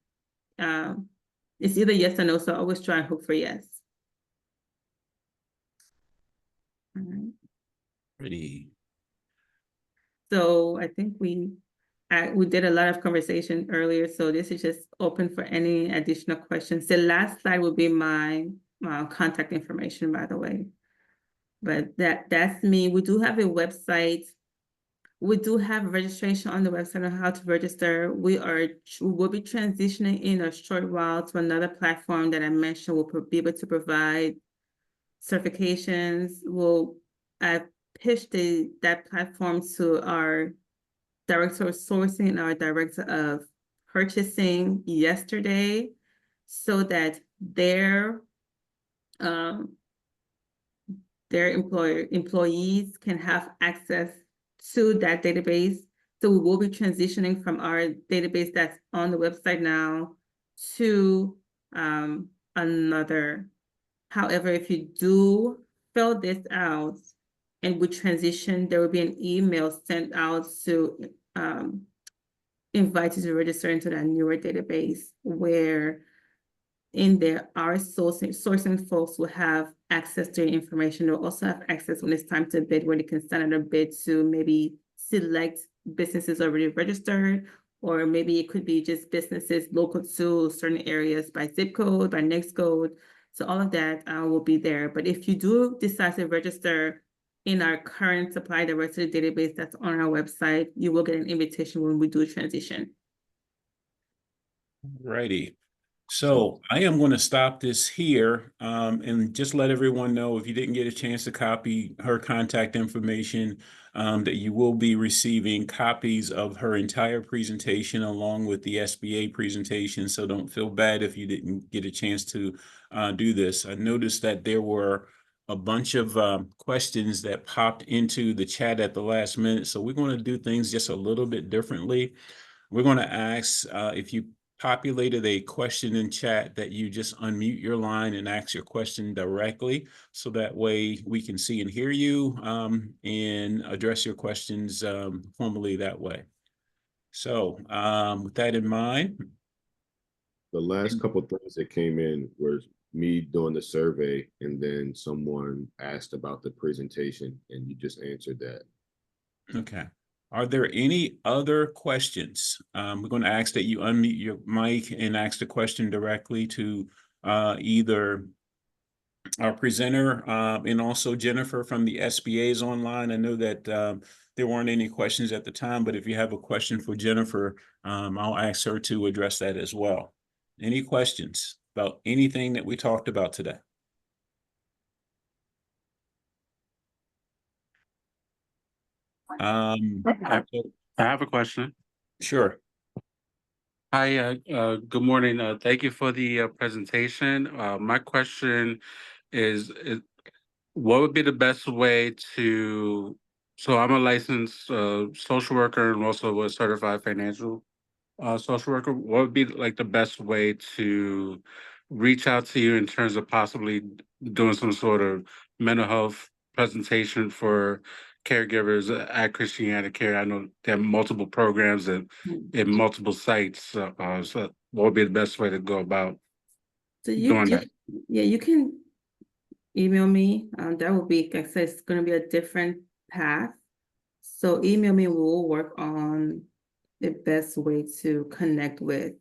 it's either yes or no, so I always try and hope for yes. All right. Pretty. So I think we did a lot of conversation earlier, so this is just open for any additional questions. The last slide will be my contact information, by the way. But that's me. We do have a website. We do have registration on the website on how to register. We will be transitioning in a short while to another platform that I mentioned will be able to provide certifications. I pitched that platform to our director of sourcing and our director of purchasing yesterday so that their employees can have access to that database. So we will be transitioning from our database that's on the website now to another. However, if you do fill this out and we transition, there will be an email sent out to invite you to register into that newer database where in there our sourcing folks will have access to your information. They'll also have access when it's time to bid, where they can send out a bid to maybe select businesses already registered, or maybe it could be just businesses local to certain areas by zip code, by next code. So all of that will be there. But if you do decide to register in our current supply diversity database that's on our website, you will get an invitation when we do transition. Righty. So I am going to stop this here and just let everyone know, if you didn't get a chance to copy her contact information, that you will be receiving copies of her entire presentation along with the SBA presentation. So don't feel bad if you didn't get a chance to do this. I noticed that there were a bunch of questions that popped into the chat at the last minute. So we're going to do things just a little bit differently. We're going to ask if you populated a question in chat that you just unmute your line and ask your question directly. So that way we can see and hear you and address your questions formally that way. So with that in mind. The last couple of things that came in was me doing the survey, and then someone asked about the presentation, and you just answered that. Okay. Are there any other questions? We're going to ask that you unmute your mic and ask the question directly to either our presenter and also Jennifer from the SBA's online. I know that there weren't any questions at the time, but if you have a question for Jennifer, I'll ask her to address that as well. Any questions about anything that we talked about today? I have a question. Sure. Hi, good morning. Thank you for the presentation. My question is what would be the best way to, so I'm a licensed social worker and also a certified financial social worker. What would be like the best way to reach out to you in terms of possibly doing some sort of mental health presentation for caregivers at ChristianaCare? I know there are multiple programs and in multiple sites. So what would be the best way to go about doing that? Yeah, you can email me. That will be, like I said, it's going to be a different path. So email me, we'll work on the best way to connect with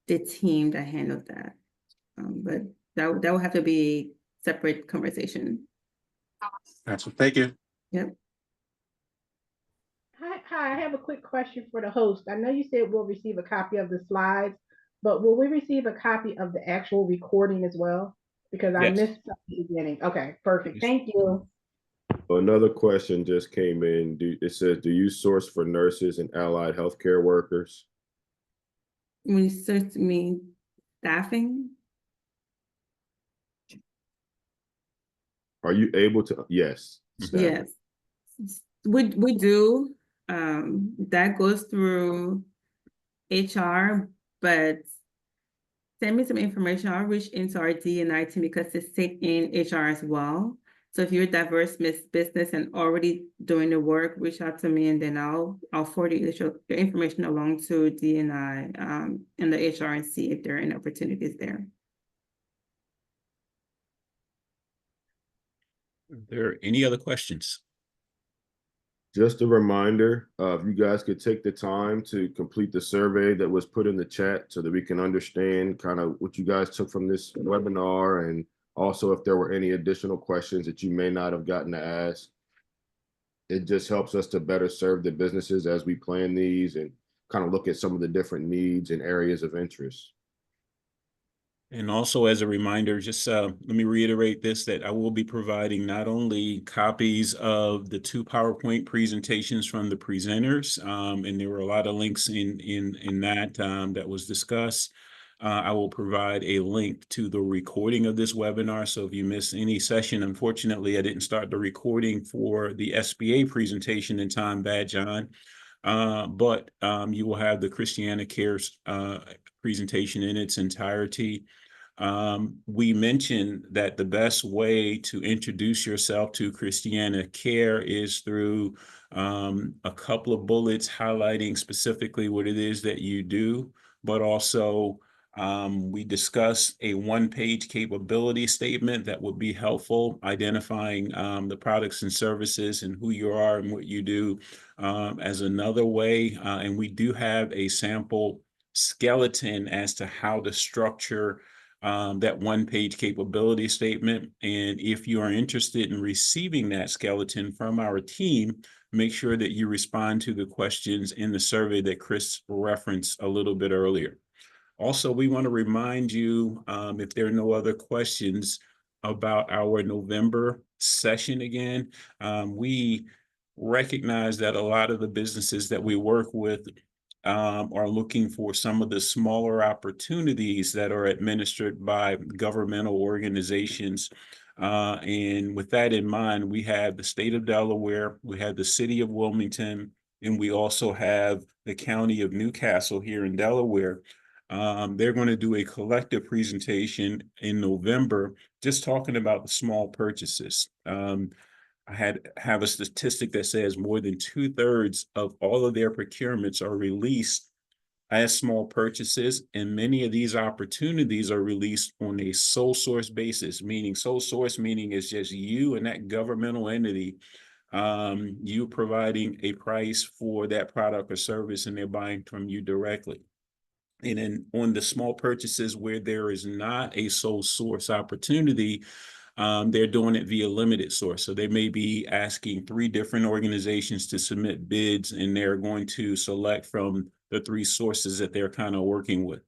the team that handles that. But that will have to be a separate conversation. Gotcha. Thank you. Yep. Hi, I have a quick question for the host. I know you said we'll receive a copy of the slides, but will we receive a copy of the actual recording as well? Because I missed the beginning. Okay, perfect. Yes. Thank you. Another question just came in. It says, do you source for nurses and allied healthcare workers? When you search me staffing? Are you able to? Yes. Yes. We do. That goes through HR, but send me some information. I'll reach into our D&I team because it's sit in HR as well. So if you're a diverse business and already doing the work, reach out to me and then I'll forward your information along to D&I and the HR and see if there are any opportunities there. Are there any other questions? Just a reminder, if you guys could take the time to complete the survey that was put in the chat so that we can understand kind of what you guys took from this webinar, and also if there were any additional questions that you may not have gotten to ask. It just helps us to better serve the businesses as we plan these and kind of look at some of the different needs and areas of interest. And also as a reminder, just let me reiterate this, that I will be providing not only copies of the 2 PowerPoint presentations from the presenters, and there were a lot of links in that that was discussed. I will provide a link to the recording of this webinar. So if you miss any session, unfortunately, I didn't start the recording for the SBA presentation in time, bad John. But you will have the ChristianaCare's presentation in its entirety. We mentioned that the best way to introduce yourself to ChristianaCare is through a couple of bullets highlighting specifically what it is that you do, but also we discuss a 1-page capability statement that would be helpful, identifying the products and services and who you are and what you do as another way. And we do have a sample skeleton as to how to structure that 1-page capability statement. And if you are interested in receiving that skeleton from our team, make sure that you respond to the questions in the survey that Chris referenced a little bit earlier. Also, we want to remind you, if there are no other questions, about our November session again. We recognize that a lot of the businesses that we work with are looking for some of the smaller opportunities that are administered by governmental organizations. And with that in mind, we have the state of Delaware, we have the city of Wilmington, and we also have the county of Newcastle here in Delaware. They're going to do a collective presentation in November, just talking about the small purchases. I have a statistic that says more than 2/3 of all of their procurements are released as small purchases, and many of these opportunities are released on a sole source basis, meaning sole source, meaning it's just you and that governmental entity, you providing a price for that product or service, and they're buying from you directly. And then on the small purchases where there is not a sole source opportunity, they're doing it via limited source. So they may be asking 3 different organizations to submit bids, and they're going to select from the 3 sources that they're kind of working with.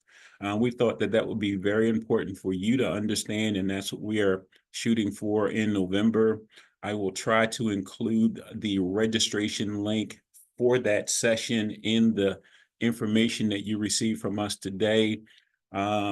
We thought that that would be very important for you to understand, and that's what we are shooting for in November. I will try to include the registration link for that session in the information that you receive from us today,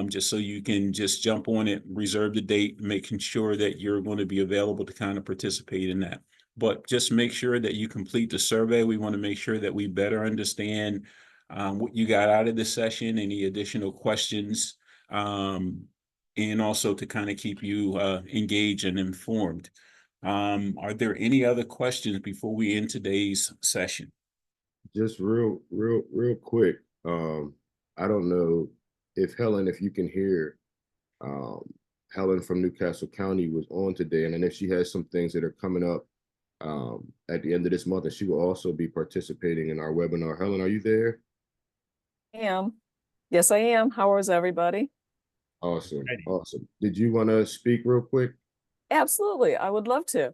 just so you can just jump on it, reserve the date, making sure that you're going to be available to kind of participate in that. But just make sure that you complete the survey. We want to make sure that we better understand what you got out of this session, any additional questions, and also to kind of keep you engaged and informed. Are there any other questions before we end today's session? Just real quick. I don't know if Helen, if you can hear, Helen from Newcastle County was on today, and if she has some things that are coming up at the end of this month, and she will also be participating in our webinar. Helen, are you there? I am. Yes, I am. How is everybody? Awesome. Awesome. Did you want to speak real quick? Absolutely. I would love to.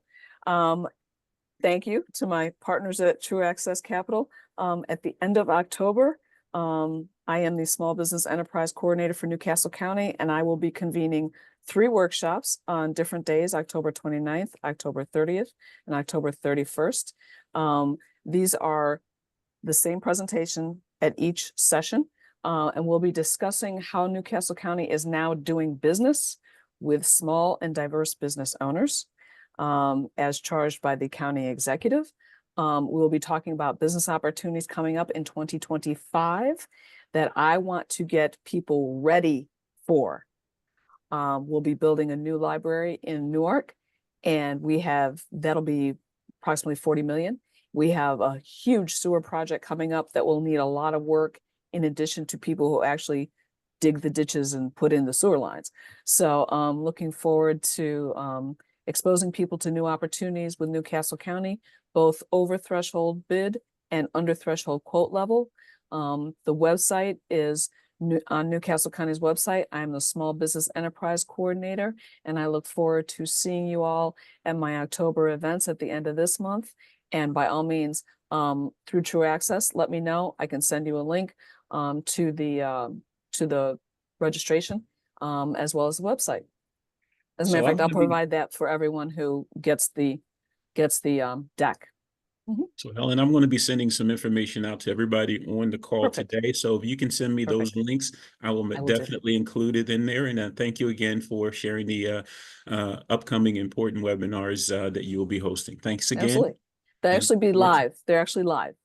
Thank you to my partners at True Access Capital. At the end of October, I am the Small Business Enterprise Coordinator for Newcastle County, and I will be convening 3 workshops on different days, October 29th, October 30th, and October 31st. These are the same presentation at each session, and we'll be discussing how Newcastle County is now doing business with small and diverse business owners, as charged by the county executive. We'll be talking about business opportunities coming up in 2025 that I want to get people ready for. We'll be building a new library in Newark, and that'll be approximately 40 million. We have a huge sewer project coming up that will need a lot of work, in addition to people who actually dig the ditches and put in the sewer lines. So looking forward to exposing people to new opportunities with Newcastle County, both over threshold bid and under threshold quote level. The website is on Newcastle County's website. I'm the Small Business Enterprise Coordinator, and I look forward to seeing you all at my October events at the end of this month. And by all means, through True Access, let me know. I can send you a link to the registration, as well as the website. As a matter of fact, I'll provide that for everyone who gets the deck. So Helen, I'm going to be sending some information out to everybody on the call today. So if you can send me those links, I will definitely include it in there. And thank you again for sharing the upcoming important webinars that you will be hosting. Thanks again. Absolutely. They'll actually be live. They're actually live.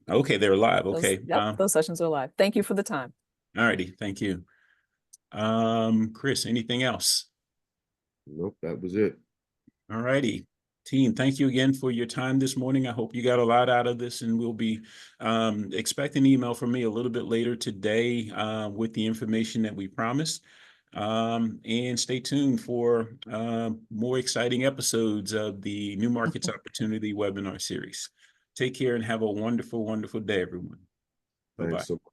Okay, they're live. Okay. Those sessions are live. Thank you for the time. All righty. Thank you. Chris, anything else? Nope, that was it. All righty. Team, thank you again for your time this morning. I hope you got a lot out of this, and we'll be expecting an email from me a little bit later today with the information that we promised. And stay tuned for more exciting episodes of the New Markets Opportunity webinar series. Take care and have a wonderful, wonderful day, everyone. Bye-bye. Thanks so much.